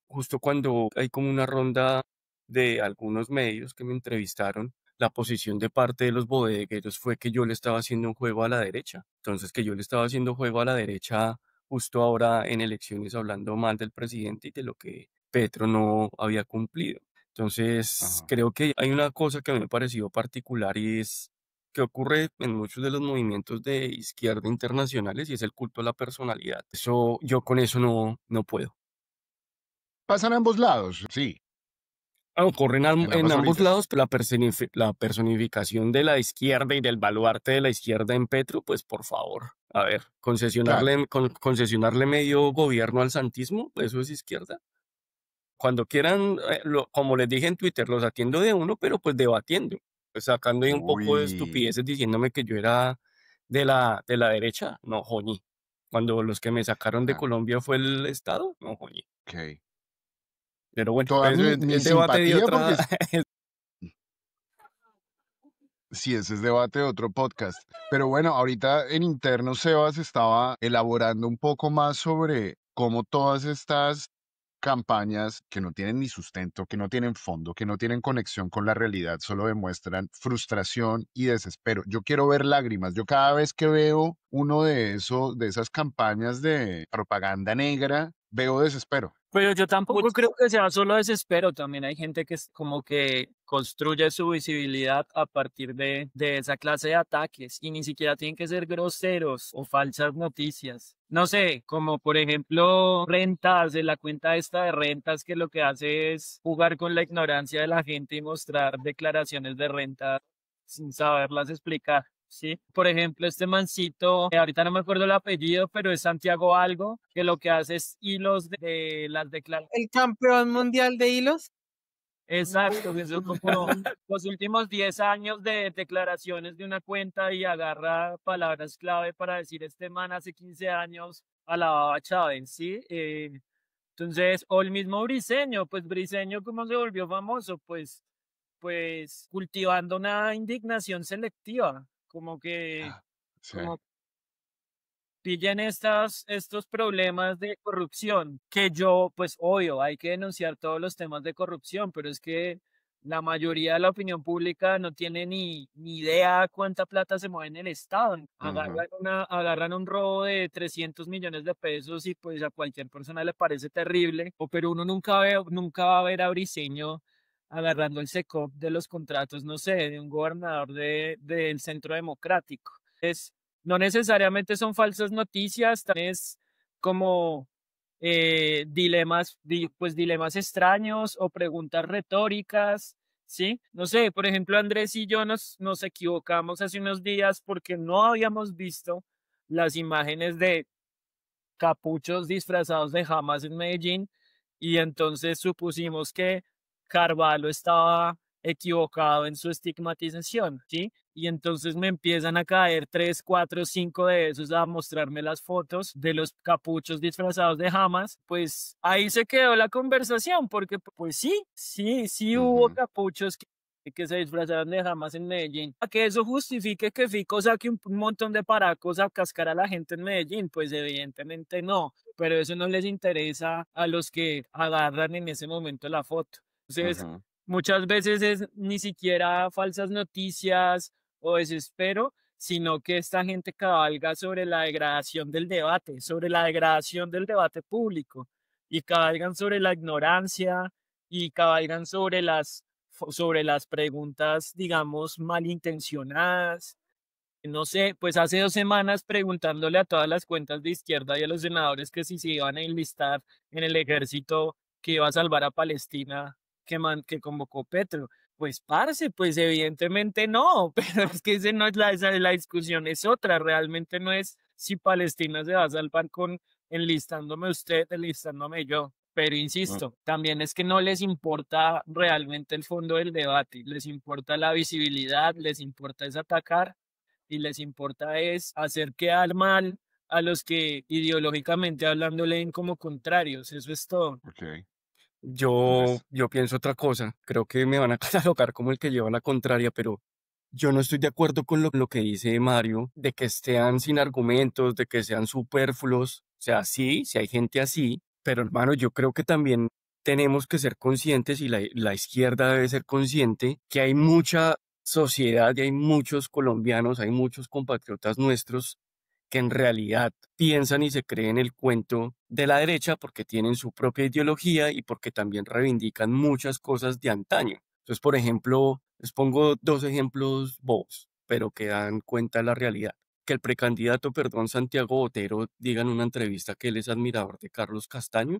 justo cuando hay como una ronda de algunos medios que me entrevistaron, la posición de parte de los bodegueros fue que yo le estaba haciendo un juego a la derecha. Entonces, que yo le estaba haciendo juego a la derecha justo ahora en elecciones hablando mal del presidente y de lo que Petro no había cumplido. Entonces, ajá. creo que hay una cosa que me ha parecido particular y es que ocurre en muchos de los movimientos de izquierda internacionales y es el culto a la personalidad. Eso, yo con eso no puedo. Pasan a ambos lados, sí, Ocurren en en ambas ambos orillas. lados, pero la personificación de la izquierda y del baluarte de la izquierda en Petro, pues por favor, a ver, Claro, concesionarle medio gobierno al santismo, pues eso es izquierda. Cuando quieran, como les dije en Twitter, los atiendo de uno, pero pues debatiendo, pues sacando ahí un poco de uy, estupideces diciéndome que yo era de la derecha, no, joñi. Cuando los que me sacaron de ah, Colombia fue el Estado, no, joñi. ok. Pero bueno, Toda pues mi es debate de simpatía porque otra. sí, ese es debate de otro podcast. Pero bueno, ahorita en interno Sebas estaba elaborando un poco más sobre cómo todas estas campañas que no tienen ni sustento, que no tienen fondo, que no tienen conexión con la realidad, solo demuestran frustración y desespero. Yo quiero ver lágrimas. Yo cada vez que veo uno de esos, de esas campañas de propaganda negra, veo desespero. Pero yo tampoco creo que sea solo desespero, también hay gente que es como que construye su visibilidad a partir de esa clase de ataques y ni siquiera tienen que ser groseros o falsas noticias. No sé, como por ejemplo rentas, de la cuenta esta de rentas que lo que hace es jugar con la ignorancia de la gente y mostrar declaraciones de renta sin saberlas explicar. Sí, por ejemplo, este mancito, ahorita no me acuerdo el apellido, pero es Santiago algo, que lo que hace es hilos de las declaraciones. El campeón mundial de hilos. Exacto, que son como los últimos 10 años de declaraciones de una cuenta y agarra palabras clave para decir este man hace 15 años alababa a Chávez, ¿sí? Entonces, o el mismo Briseño, pues Briseño, ¿cómo se volvió famoso? Pues cultivando una indignación selectiva, como que Ah, sí. como pillen estos problemas de corrupción, que yo, pues obvio, hay que denunciar todos los temas de corrupción, pero es que la mayoría de la opinión pública no tiene ni idea cuánta plata se mueve en el Estado. Ujú, Agarran un robo de 300 millones de pesos y pues a cualquier persona le parece terrible, pero uno nunca va a ver a Briseño agarrando el SECOP de los contratos, no sé, de un gobernador del Centro Democrático. No necesariamente son falsas noticias, también es como pues dilemas extraños o preguntas retóricas, ¿sí? No sé, por ejemplo, Andrés y yo nos equivocamos hace unos días porque no habíamos visto las imágenes de capuchos disfrazados de Hamas en Medellín y entonces supusimos que Carvalho estaba equivocado en su estigmatización, ¿sí? Y entonces me empiezan a caer 3, 4, 5 de esos a mostrarme las fotos de los capuchos disfrazados de Hamas, pues ahí se quedó la conversación, porque pues sí hubo ujú. capuchos que se disfrazaron de Hamas en Medellín. A que eso justifique que Fico saque un montón de paracos a cascar a la gente en Medellín, pues evidentemente no, pero eso no les interesa a los que agarran en ese momento la foto. Entonces, Ujú. muchas veces es ni siquiera falsas noticias o desespero, sino que esta gente cabalga sobre la degradación del debate, sobre la degradación del debate público, y cabalgan sobre la ignorancia y cabalgan sobre las preguntas, digamos, malintencionadas. No sé, pues hace 2 semanas preguntándole a todas las cuentas de izquierda y a los senadores que si se iban a enlistar en el ejército que iba a salvar a Palestina que convocó Petro. Pues, parce, pues evidentemente no, pero es que ese no es la discusión es otra, realmente no es si Palestina se va a salvar con enlistándome usted, enlistándome yo. Pero Mm, insisto, también es que no les importa realmente el fondo del debate, les importa la visibilidad, les importa es atacar y les importa es hacer quedar mal a los que ideológicamente hablando leen como contrarios, eso es todo. ok, Yo, Andrés. yo pienso otra cosa. Creo que me van a catalogar como el que lleva la contraria, pero yo no estoy de acuerdo con lo que dice Mario, de que estén sin argumentos, de que sean superfluos. O sea, sí, sí hay gente así, pero hermano, yo creo que también tenemos que ser conscientes y la izquierda debe ser consciente que hay mucha sociedad y hay muchos colombianos, hay muchos compatriotas nuestros que en realidad piensan y se creen el cuento de la derecha porque tienen su propia ideología y porque también reivindican muchas cosas de antaño. Entonces, por ejemplo, les pongo dos ejemplos bobos, pero que dan cuenta de la realidad. Que el precandidato, perdón, Santiago Botero diga en una entrevista que él es admirador de Carlos Castaño.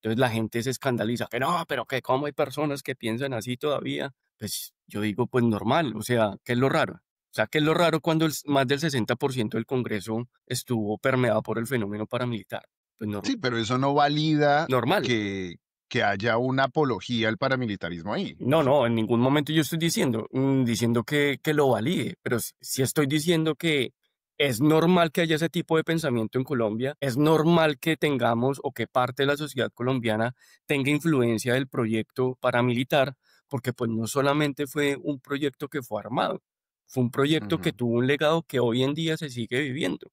Entonces la gente se escandaliza, que no, pero que cómo hay personas que piensan así todavía. Pues yo digo, pues normal, o sea, ¿qué es lo raro? O sea, ¿qué es lo raro cuando más del 60% del Congreso estuvo permeado por el fenómeno paramilitar? Pues Sí, pero eso no valida normal. que, que haya una apología al paramilitarismo ahí. No, no, en ningún momento yo estoy diciendo, diciendo que lo valide, pero sí estoy diciendo que es normal que haya ese tipo de pensamiento en Colombia, es normal que tengamos o que parte de la sociedad colombiana tenga influencia del proyecto paramilitar, porque pues no solamente fue un proyecto que fue armado, fue un proyecto que Ujú. tuvo un legado que hoy en día se sigue viviendo.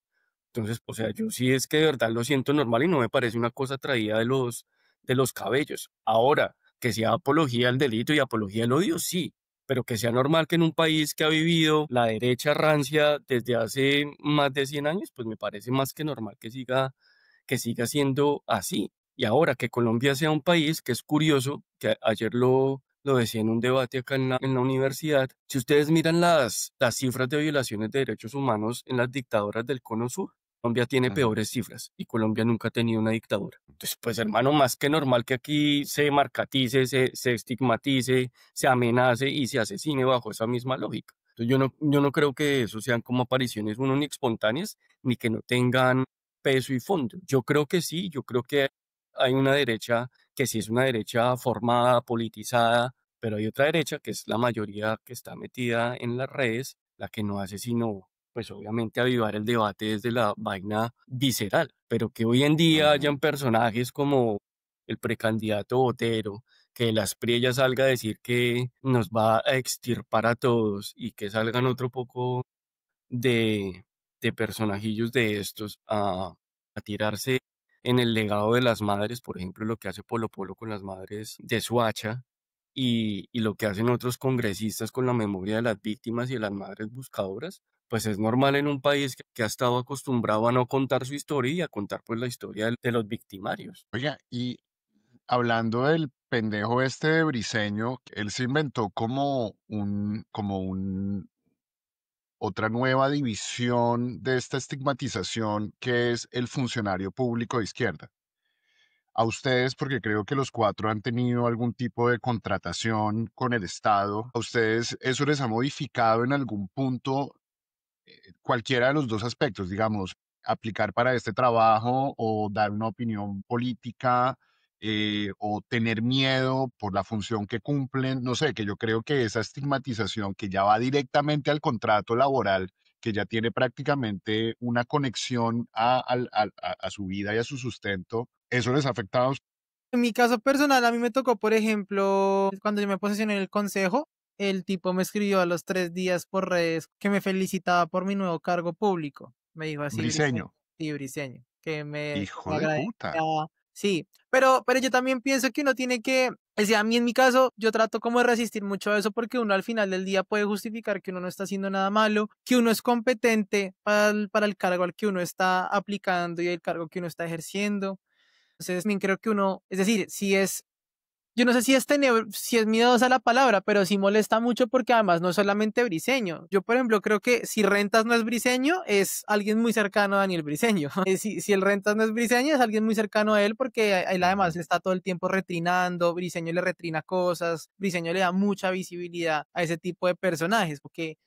Entonces, o sea, yo sí es que de verdad lo siento normal y no me parece una cosa traída de los cabellos. Ahora, que sea apología al delito y apología al odio, sí, pero que sea normal que en un país que ha vivido la derecha rancia desde hace más de 100 años, pues me parece más que normal que siga siendo así. Y ahora que Colombia sea un país, que es curioso, que ayer lo decía en un debate acá en la universidad, si ustedes miran las cifras de violaciones de derechos humanos en las dictaduras del Cono Sur, Colombia tiene Ujú. peores cifras y Colombia nunca ha tenido una dictadura. Entonces, pues hermano, más que normal que aquí se marcatice, se estigmatice, se amenace y se asesine bajo esa misma lógica. Entonces, yo no creo que eso sean como apariciones, uno, ni espontáneas, ni que no tengan peso y fondo. Yo creo que sí, yo creo que hay una derecha que sí es una derecha formada, politizada, pero hay otra derecha que es la mayoría que está metida en las redes, la que no hace sino pues obviamente avivar el debate desde la vaina visceral, pero que hoy en día hayan Ujú. personajes como el precandidato Botero, que las priellas salga a decir que nos va a extirpar a todos y que salgan otro poco de, de personajillos de estos a tirarse en el legado de las madres, por ejemplo, lo que hace Polo Polo con las madres de Suacha y lo que hacen otros congresistas con la memoria de las víctimas y de las madres buscadoras, pues es normal en un país que ha estado acostumbrado a no contar su historia y a contar pues la historia de los victimarios. Oiga, y hablando del pendejo este de Briseño, él se inventó otra nueva división de esta estigmatización que es el funcionario público de izquierda. A ustedes, porque creo que los cuatro han tenido algún tipo de contratación con el Estado, ¿a ustedes eso les ha modificado en algún punto cualquiera de los dos aspectos, digamos, aplicar para este trabajo o dar una opinión política o tener miedo por la función que cumplen? No sé, que yo creo que esa estigmatización que ya va directamente al contrato laboral, que ya tiene prácticamente una conexión a su vida y a su sustento, ¿eso les ha afectado? En mi caso personal, a mí me tocó, por ejemplo, cuando yo me posesioné en el consejo, el tipo me escribió a los 3 días por redes que me felicitaba por mi nuevo cargo público. Me dijo así, Briseño, Briseño, sí, Briseño, que me hijo de puta. agradecía. Sí, pero yo también pienso que uno tiene que, o sea, a mí en mi caso, yo trato como de resistir mucho a eso porque uno al final del día puede justificar que uno no está haciendo nada malo, que uno es competente para el cargo al que uno está aplicando y el cargo que uno está ejerciendo. Entonces, también creo que uno, es decir, si es yo no sé si si es miedosa la palabra, pero sí molesta mucho porque además no es solamente Briseño. Yo, por ejemplo, creo que si Rentas no es Briseño, es alguien muy cercano a Daniel Briseño. Si el Rentas no es Briseño, es alguien muy cercano a él porque él además está todo el tiempo retrinando, Briseño le retrina cosas, Briseño le da mucha visibilidad a ese tipo de personajes, porque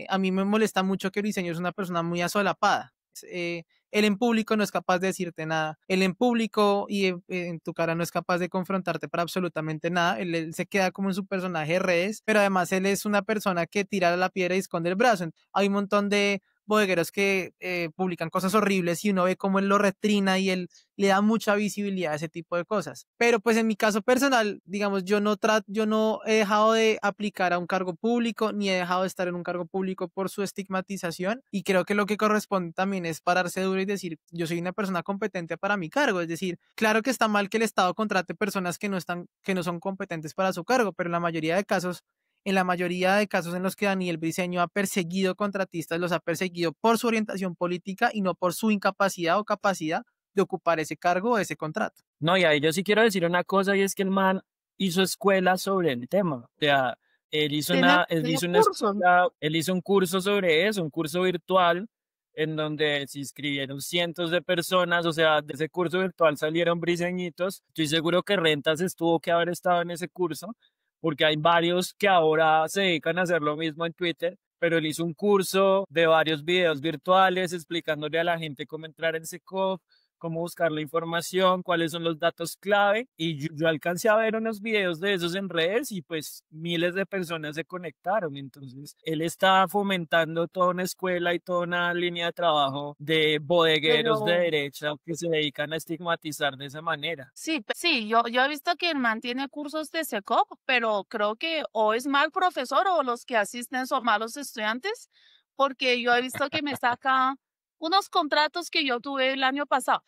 a mí me molesta mucho que Briseño es una persona muy asolapada. Él en público no es capaz de decirte nada. Él en público y en tu cara no es capaz de confrontarte para absolutamente nada. Él se queda como en su personaje de redes, pero además él es una persona que tira la piedra y esconde el brazo. Hay un montón de bodegueros que publican cosas horribles y uno ve cómo él lo retrina y él le da mucha visibilidad a ese tipo de cosas. Pero pues en mi caso personal, digamos, yo no he dejado de aplicar a un cargo público ni he dejado de estar en un cargo público por su estigmatización y creo que lo que corresponde también es pararse duro y decir, yo soy una persona competente para mi cargo. Es decir, claro que está mal que el Estado contrate personas que no son competentes para su cargo, pero en la mayoría de casos en los que Daniel Briseño ha perseguido contratistas, los ha perseguido por su orientación política y no por su incapacidad o capacidad de ocupar ese cargo o ese contrato. No, y ahí yo sí quiero decir una cosa y es que el man hizo escuela sobre el tema. O sea, Tenía cursos. él hizo un curso sobre eso, un curso virtual en donde se inscribieron cientos de personas. O sea, de ese curso virtual salieron briseñitos. Estoy seguro que Rentas tuvo que haber estado en ese curso, porque hay varios que ahora se dedican a hacer lo mismo en Twitter. Pero él hizo un curso de varios videos virtuales explicándole a la gente cómo entrar en Secop, cómo buscar la información, cuáles son los datos clave. Y yo alcancé a ver unos videos de esos en redes y pues miles de personas se conectaron. Entonces, él está fomentando toda una escuela y toda una línea de trabajo de bodegueros de Pero derecha que se dedican a estigmatizar de esa manera. sí, sí, yo he visto que él mantiene cursos de SECOP, pero creo que o es mal profesor o los que asisten son malos estudiantes, porque yo he visto que me saca unos contratos que yo tuve el año pasado.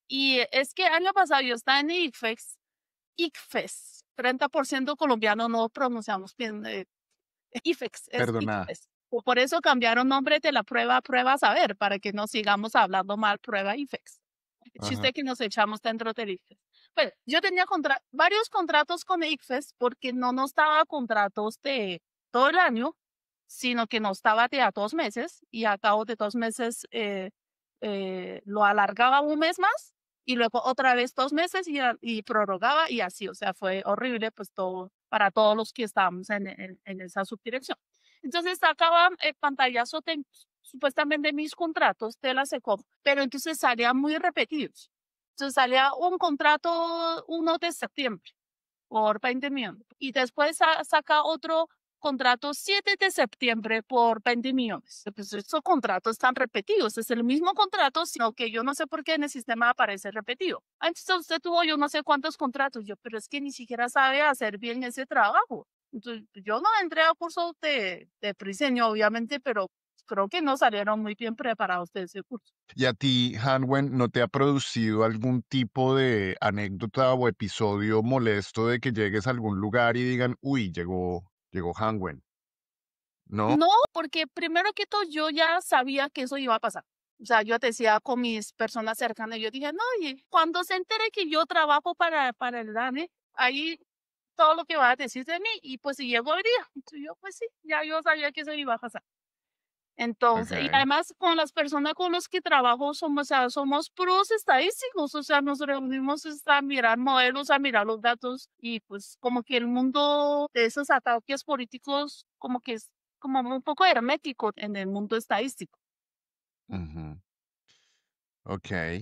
Y es que el año pasado yo estaba en ICFES, 30% colombiano, no pronunciamos bien, IFEX, es Perdona. ICFES. Por eso cambiaron nombre de la prueba a prueba a saber, para que no sigamos hablando mal prueba IFEX. El Ajá. chiste que nos echamos dentro del ICFES. Bueno, yo tenía varios contratos con ICFES porque no nos daba contratos de todo el año, sino que nos daba de a 2 meses y a cabo de 2 meses lo alargaba un mes más y luego otra vez 2 meses y prorrogaba y así. O sea, fue horrible pues todo para todos los que estábamos en esa subdirección. Entonces sacaban el pantallazo de supuestamente mis contratos de la SECOP, pero entonces salían muy repetidos. Entonces salía un contrato 1 de septiembre por 20 millones y después saca otro contrato 7 de septiembre por 20 millones. Pues esos contratos están repetidos, es el mismo contrato, sino que yo no sé por qué en el sistema aparece repetido. Entonces usted tuvo yo no sé cuántos contratos, pero es que ni siquiera sabe hacer bien ese trabajo. Entonces, yo no entré a curso de Briseño, obviamente, pero creo que no salieron muy bien preparados de ese curso. ¿Y a ti, Hanwen, no te ha producido algún tipo de anécdota o episodio molesto de que llegues a algún lugar y digan, uy, llegó Hanwen? ¿No? No, porque primero que todo yo ya sabía que eso iba a pasar. O sea, yo decía con mis personas cercanas, yo dije, no, y cuando se entere que yo trabajo para el DANE, ahí todo lo que va a decir de mí, y pues si llegó el día. Entonces yo, pues sí, ya yo sabía que eso iba a pasar. Entonces, y Ok. además con las personas con las que trabajo somos, o sea, somos puros estadísticos, o sea, nos reunimos a mirar modelos, a mirar los datos, y pues como que el mundo de esos ataques políticos como que es como un poco hermético en el mundo estadístico. Ujú. Ok.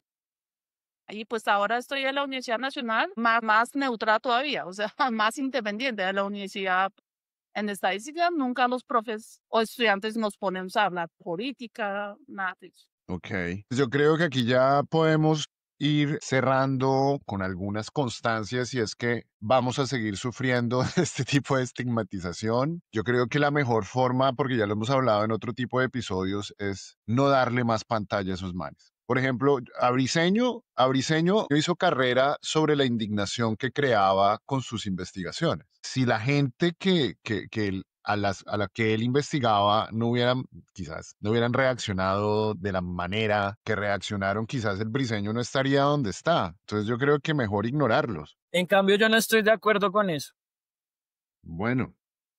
Y pues ahora estoy en la Universidad Nacional, más neutral todavía, o sea, más independiente de la universidad. En estadística nunca los profes o estudiantes nos ponemos a hablar política, nada de eso. Ok. Yo creo que aquí ya podemos ir cerrando con algunas constancias y es que vamos a seguir sufriendo este tipo de estigmatización. Yo creo que la mejor forma, porque ya lo hemos hablado en otro tipo de episodios, es no darle más pantalla a esos manes. Por ejemplo, Briseño hizo carrera sobre la indignación que creaba con sus investigaciones. Si la gente que él a la que él investigaba quizás no hubieran reaccionado de la manera que reaccionaron, quizás el Briseño no estaría donde está. Entonces yo creo que mejor ignorarlos. En cambio, yo no estoy de acuerdo con eso, Bueno,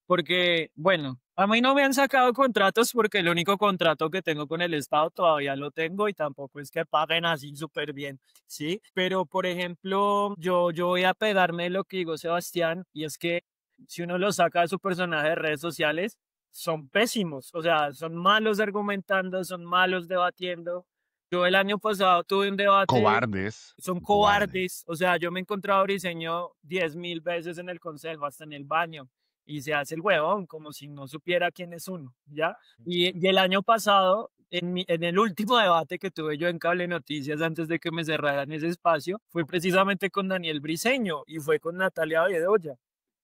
porque, bueno, a mí no me han sacado contratos porque el único contrato que tengo con el Estado todavía lo tengo y tampoco es que paguen así súper bien, ¿sí? Pero, por ejemplo, yo voy a pegarme de lo que digo Sebastián, y es que si uno lo saca de su personaje de redes sociales, son pésimos, o sea, son malos argumentando, son malos debatiendo. Yo el año pasado tuve un debate. cobardes, Son cobardes. cobardes. O sea, yo me he encontrado a Briseño 10.000 veces en el consejo, hasta en el baño, y se hace el huevón, como si no supiera quién es uno, ¿ya? Y el año pasado, en el último debate que tuve yo en Cable Noticias, antes de que me cerraran ese espacio, fue precisamente con Daniel Briseño y fue con Natalia Bedoya.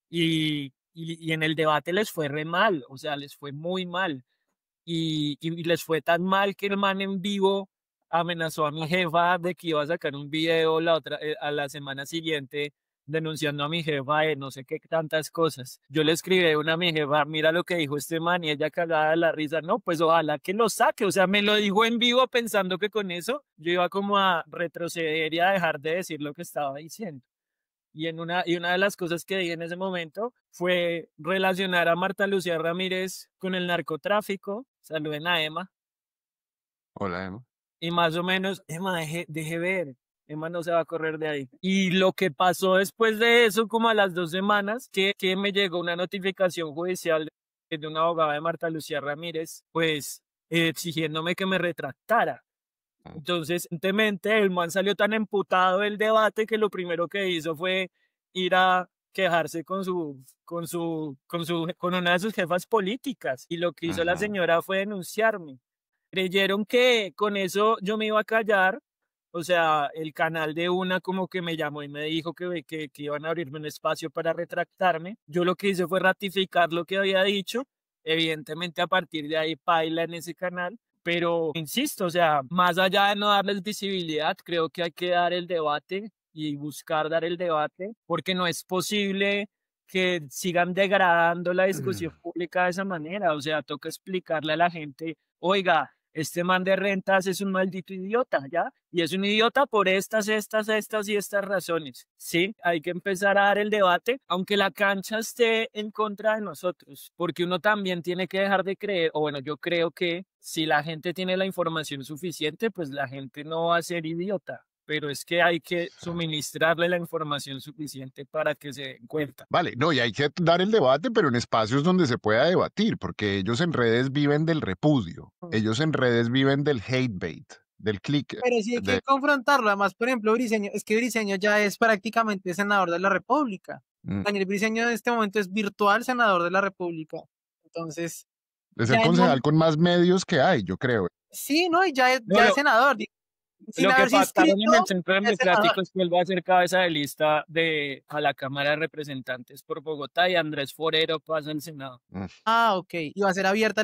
Y en el debate les fue re mal, o sea, les fue muy mal y les fue tan mal que el man en vivo amenazó a mi jefa de que iba a sacar un video a la semana siguiente denunciando a mi jefa de no sé qué tantas cosas. Yo le escribí una a mi jefa, mira lo que dijo este man y ella cagada de la risa, no, pues ojalá que lo saque, o sea, me lo dijo en vivo pensando que con eso yo iba como a retroceder y a dejar de decir lo que estaba diciendo. Y una de las cosas que dije en ese momento fue relacionar a Marta Lucía Ramírez con el narcotráfico. Saluden a Emma. Hola, Emma. Y más o menos, Emma, deje ver. Emma no se va a correr de ahí. Y lo que pasó después de eso, como a las 2 semanas, que me llegó una notificación judicial de una abogada de Marta Lucía Ramírez, pues exigiéndome que me retractara. Entonces, evidentemente, el man salió tan emputado del debate que lo primero que hizo fue ir a quejarse con una de sus jefas políticas. Y lo que hizo la señora fue denunciarme. Creyeron que con eso yo me iba a callar. O sea, el canal de una como que me llamó y me dijo que iban a abrirme un espacio para retractarme. Yo lo que hice fue ratificar lo que había dicho. Evidentemente, a partir de ahí, paila en ese canal. Pero, insisto, o sea, más allá de no darles visibilidad, creo que hay que dar el debate y buscar dar el debate, porque no es posible que sigan degradando la discusión pública de esa manera. O sea, toca explicarle a la gente, oiga, este man de rentas es un maldito idiota, ¿ya? Y es un idiota por estas y estas razones. Sí, hay que empezar a dar el debate, aunque la cancha esté en contra de nosotros, porque uno también tiene que dejar de creer, o bueno, yo creo que si la gente tiene la información suficiente, pues la gente no va a ser idiota. Pero es que hay que suministrarle la información suficiente para que se den cuenta. Vale, no, y hay que dar el debate, pero en espacios donde se pueda debatir, porque ellos en redes viven del repudio, ellos en redes viven del hate bait, del click. Pero sí hay que confrontarlo. Además, por ejemplo, Briseño, es que Briseño ya es prácticamente senador de la República. Daniel Briseño en este momento es virtual senador de la República. Entonces, Es ya el en concejal con más medios que hay, yo creo. sí, ¿no? Y ya es No, senador. Sin Lo que haberse pactaron en el inscrito, Centro ya es senador. Democrático es que él va a ser cabeza de lista a la Cámara de Representantes por Bogotá y Andrés Forero pasa al Senado. Ah, ok. Y va a ser abierta,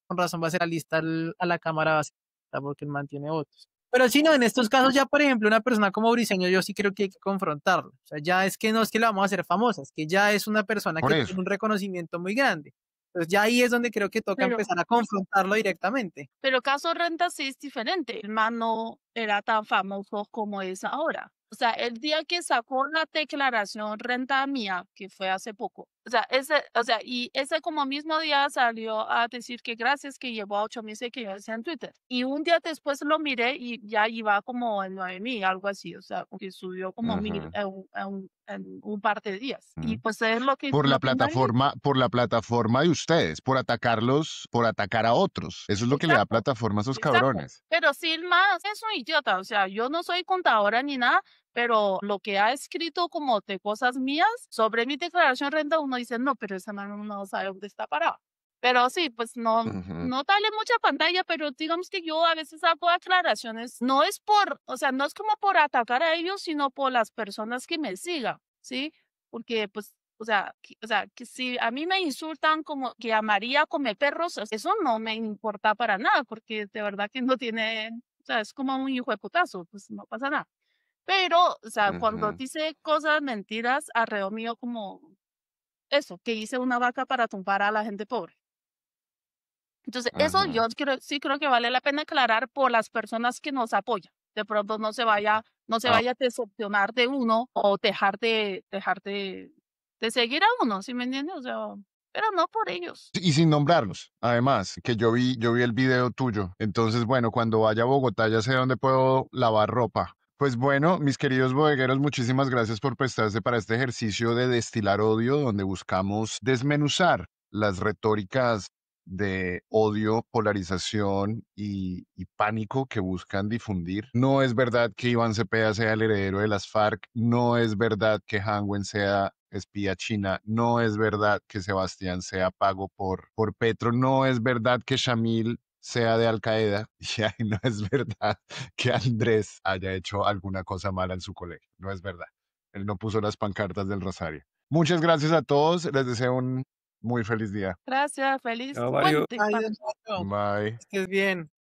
con razón va a ser la lista a la Cámara básica porque él mantiene votos. Pero sí, no, en estos casos ya, por ejemplo, una persona como Briseño, yo sí creo que hay que confrontarlo. O sea, ya es que no es que la vamos a hacer famosa, es que ya es una persona Por que eso. tiene un reconocimiento muy grande. Entonces ya ahí es donde creo que toca Pero- empezar a confrontarlo directamente. Pero caso Renta sí es diferente. El man no era tan famoso como es ahora. O sea, el día que sacó la declaración Renta Mía, que fue hace poco, y ese como mismo día salió a decir que gracias que llevó a 8.000 seguidores en Twitter. Y un día después lo miré y ya iba como en 9.000, algo así. O sea, que subió como 1.000 en un par de días. Y pues es lo que... Por lo la que nadie- plataforma de ustedes, por atacarlos, por atacar a otros. Eso es lo que le da Exacto. plataforma a esos Exacto. cabrones. Pero sí, el más es un idiota. O sea, yo no soy contadora ni nada, pero lo que ha escrito como de cosas mías sobre mi declaración de renta, uno dice, no, pero ese man no sabe dónde está parado. Pero sí, pues no dale mucha pantalla, pero digamos que yo a veces hago aclaraciones. No es no es como por atacar a ellos, sino por las personas que me sigan, ¿sí? Porque, pues, que si a mí me insultan como que a María come perros, eso no me importa para nada, porque de verdad que no tiene, o sea, es como un hijo de putazo, pues no pasa nada. Pero, o sea, cuando dice cosas mentiras alrededor mío, como eso, que hice una vaca para tumbar a la gente pobre. Entonces, eso Ajá. yo sí creo que vale la pena aclarar por las personas que nos apoyan. De pronto no se vaya Ah, a decepcionar de uno o dejar de seguir a uno, ¿sí me entiendes? O sea, pero no por ellos. y sin nombrarlos, además, que yo vi el video tuyo. Entonces, bueno, cuando vaya a Bogotá ya sé dónde puedo lavar ropa. Pues bueno, mis queridos bodegueros, muchísimas gracias por prestarse para este ejercicio de destilar odio, donde buscamos desmenuzar las retóricas de odio, polarización y pánico que buscan difundir. No es verdad que Iván Cepeda sea el heredero de las FARC, no es verdad que Han Wen sea espía china, no es verdad que Sebastián sea pago por Petro, no es verdad que Shamil sea de Al Qaeda y ahí no es verdad que Andrés haya hecho alguna cosa mala en su colegio, no es verdad. Él no puso las pancartas del Rosario. Muchas gracias a todos, les deseo un muy feliz día. Gracias, feliz Chao, Mario. puente. Ay, Dios mío, Bye. que estés bien.